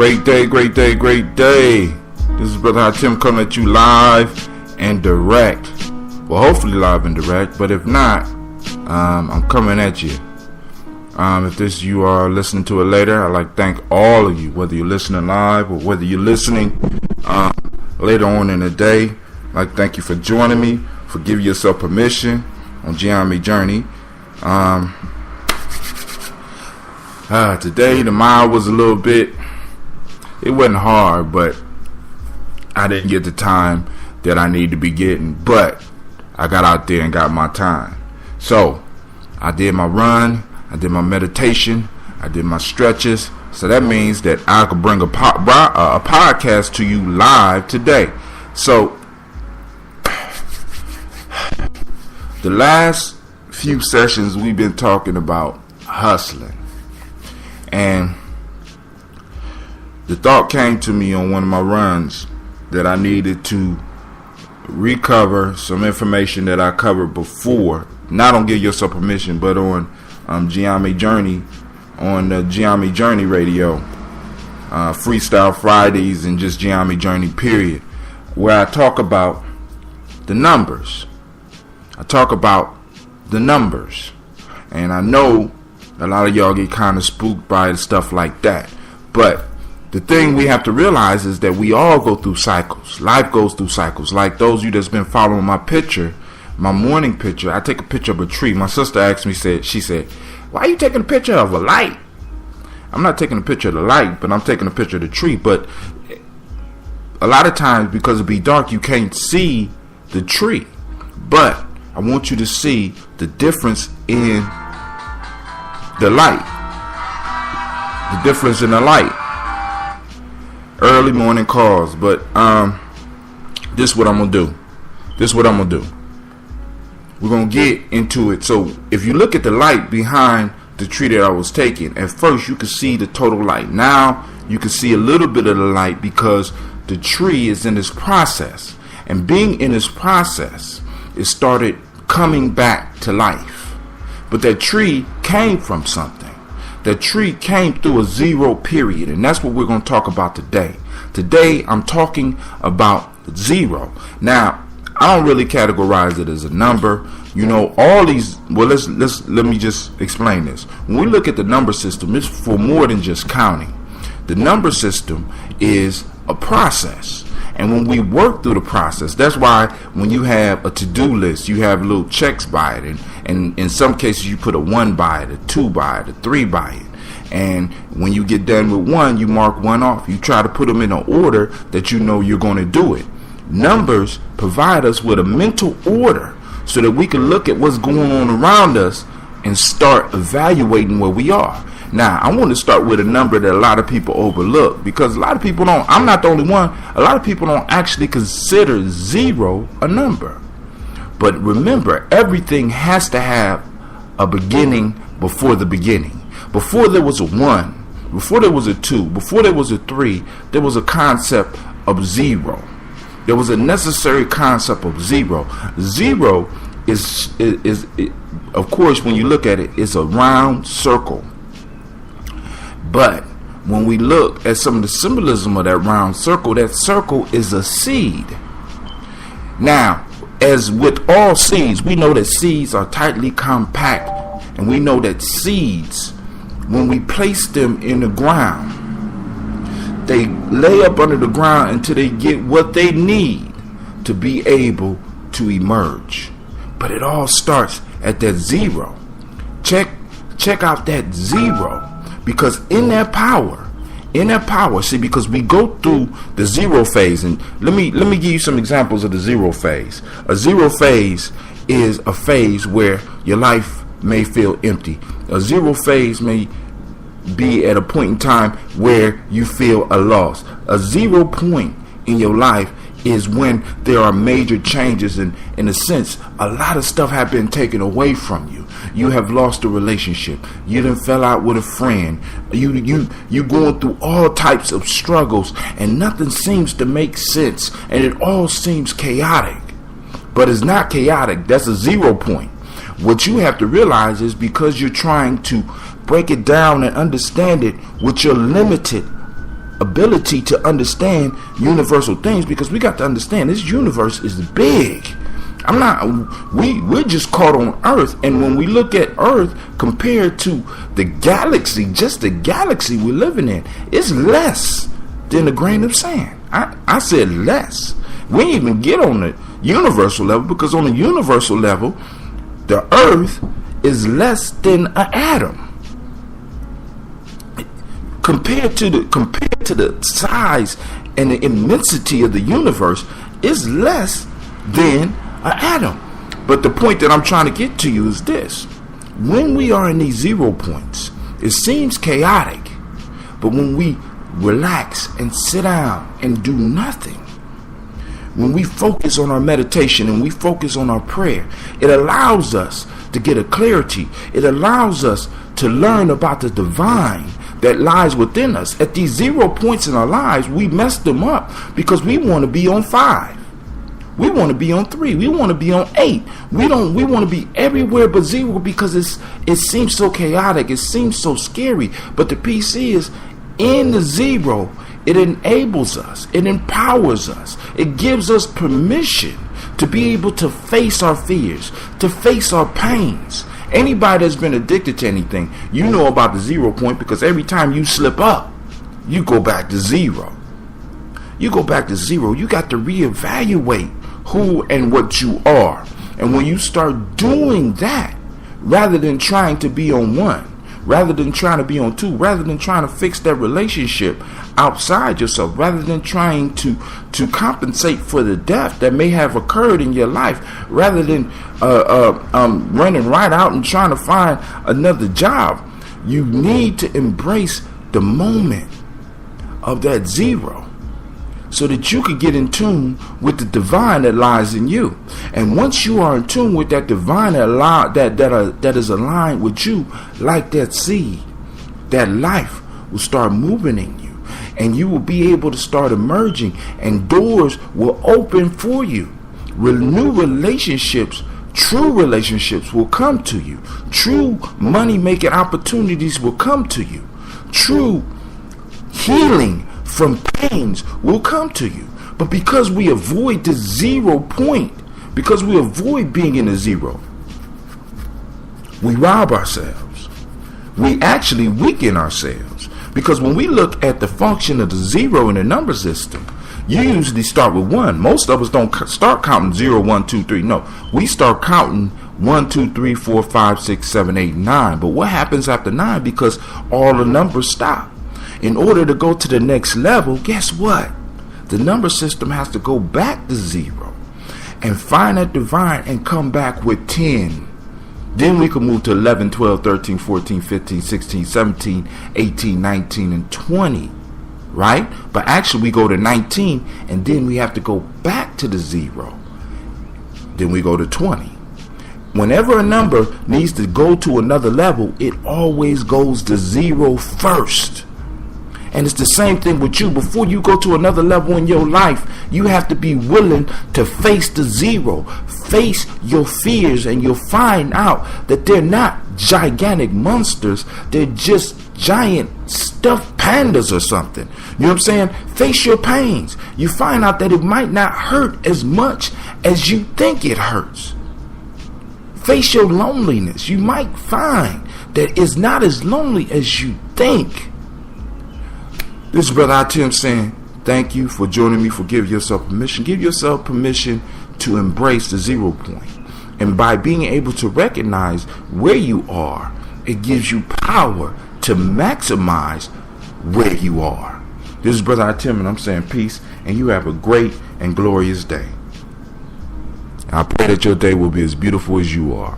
Great day, great day, great day. This is Brother Tim coming at you live and direct. Well, hopefully live and direct, but if not, I'm coming at you. If you are listening to it later, I'd like to thank all of you, whether you're listening live or whether you're listening later on in the day. I'd like to thank you for joining me, for giving yourself permission on Gianni Journey. Today the mile was a little bit, it wasn't hard, but I didn't get the time that I need to be getting, but I got out there and got my time. So I did my run, I did my meditation, I did my stretches. So that means that I could bring a podcast to you live today. So the last few sessions we've been talking about hustling. And the thought came to me on one of my runs that I needed to recover some information that I covered before, not on Give Yourself Permission, but on Gianni Journey, on the Gianni Journey radio, Freestyle Fridays, and just Gianni Journey period, where I talk about the numbers. And I know a lot of y'all get kind of spooked by stuff like that. But the thing we have to realize is that we all go through cycles. Life goes through cycles. Like those of you that's been following my picture, my morning picture, I take a picture of a tree. My sister asked me, she said, why are you taking a picture of a light? I'm not taking a picture of the light, but I'm taking a picture of the tree. But a lot of times, because it be dark, you can't see the tree. But I want you to see the difference in the light. The difference in the light. Early morning calls. But this is what I'm going to do. We're going to get into it. So if you look at the light behind the tree that I was taking, at first you could see the total light. Now you can see a little bit of the light because the tree is in this process. And being in this process, it started coming back to life. But that tree came from something. That tree came through a zero period. And that's what we're going to talk about today. Today, I'm talking about zero. Now, I don't really categorize it as a number. You know, all these, well, let me just explain this. When we look at the number system, it's for more than just counting. The number system is a process. And when we work through the process, that's why when you have a to-do list, you have little checks by it. And in some cases, you put a 1 by it, a 2 by it, a 3 by it. And when you get done with 1, you mark 1 off. You try to put them in an order that you know you're going to do it. Numbers provide us with a mental order so that we can look at what's going on around us and start evaluating where we are. Now, I want to start with a number that a lot of people overlook, because a lot of people don't, I'm not the only one, a lot of people don't actually consider zero a number. But remember, everything has to have a beginning before the beginning. Before there was a 1, before there was a 2, before there was a 3, there was a concept of zero. There was a necessary concept of zero. Zero is of course, when you look at it, it's a round circle. But when we look at some of the symbolism of that round circle, that circle is a seed. Now, as with all seeds, we know that seeds are tightly compact. And we know that seeds, when we place them in the ground, they lay up under the ground until they get what they need to be able to emerge. But it all starts at that zero. Check out that zero. Because in that power, see, because we go through the zero phase, and let me give you some examples of the zero phase. A zero phase is a phase where your life may feel empty. A zero phase may be at a point in time where you feel a loss. A 0 point in your life is when there are major changes, and in a sense, a lot of stuff have been taken away from you. You have lost a relationship. You done fell out with a friend. You going through all types of struggles, and nothing seems to make sense, and it all seems chaotic. But it's not chaotic. That's a 0 point. What you have to realize is, because you're trying to break it down and understand it with your limited ability to understand universal things, because we got to understand this universe is big. We're just caught on Earth, and when we look at Earth compared to the galaxy, just the galaxy we're living in, it's less than a grain of sand. I said less. We didn't even get on the universal level, because on the universal level, the Earth is less than an atom. Compared to the size and the immensity of the universe, is less than an atom. But the point that I'm trying to get to you is this: when we are in these 0 points, it seems chaotic, but when we relax and sit down and do nothing, when we focus on our meditation and we focus on our prayer, it allows us to get a clarity. It allows us to learn about the divine that lies within us. At these 0 points in our lives, we mess them up because we want to be on 5. We want to be on 3. We want to be on 8. We want to be everywhere but 0, because it seems so chaotic. It seems so scary. But the piece is, in the 0, it enables us. It empowers us. It gives us permission to be able to face our fears, to face our pains. Anybody that's been addicted to anything, you know about the 0 point, because every time you slip up, you go back to 0. You go back to 0. You got to reevaluate who and what you are. And when you start doing that, rather than trying to be on 1, rather than trying to be on 2, rather than trying to fix that relationship outside yourself, rather than trying to compensate for the death that may have occurred in your life, rather than running right out and trying to find another job, you need to embrace the moment of that 0, so that you could get in tune with the divine that lies in you. And once you are in tune with that divine that is aligned with you, like that seed, that life will start moving in you, and you will be able to start emerging, and doors will open for you. New relationships, true relationships will come to you. True money-making opportunities will come to you. True healing from pains will come to you. But because we avoid the 0 point, because we avoid being in the 0, we rob ourselves. We actually weaken ourselves. Because when we look at the function of the 0 in the number system, you usually start with 1. Most of us don't start counting 0, 1, 2, 3. No, we start counting 1, 2, 3, 4, 5, 6, 7, 8, 9. But what happens after 9? Because all the numbers stop. In order to go to the next level, guess what? The number system has to go back to 0 and find that divine and come back with 10. Then we can move to 11, 12, 13, 14, 15, 16, 17, 18, 19, and 20. Right? But actually we go to 19, and then we have to go back to the 0. Then we go to 20. Whenever a number needs to go to another level, it always goes to 0 first. And it's the same thing with you. Before you go to another level in your life, you have to be willing to face the 0. Face your fears, and you'll find out that they're not gigantic monsters. They're just giant stuffed pandas or something. You know what I'm saying? Face your pains. You find out that it might not hurt as much as you think it hurts. Face your loneliness. You might find that it's not as lonely as you think. This is Brother Tim saying, thank you for joining me, for giving yourself permission. Give yourself permission to embrace the 0 point. And by being able to recognize where you are, it gives you power to maximize where you are. This is Brother Tim, and I'm saying peace, and you have a great and glorious day. I pray that your day will be as beautiful as you are.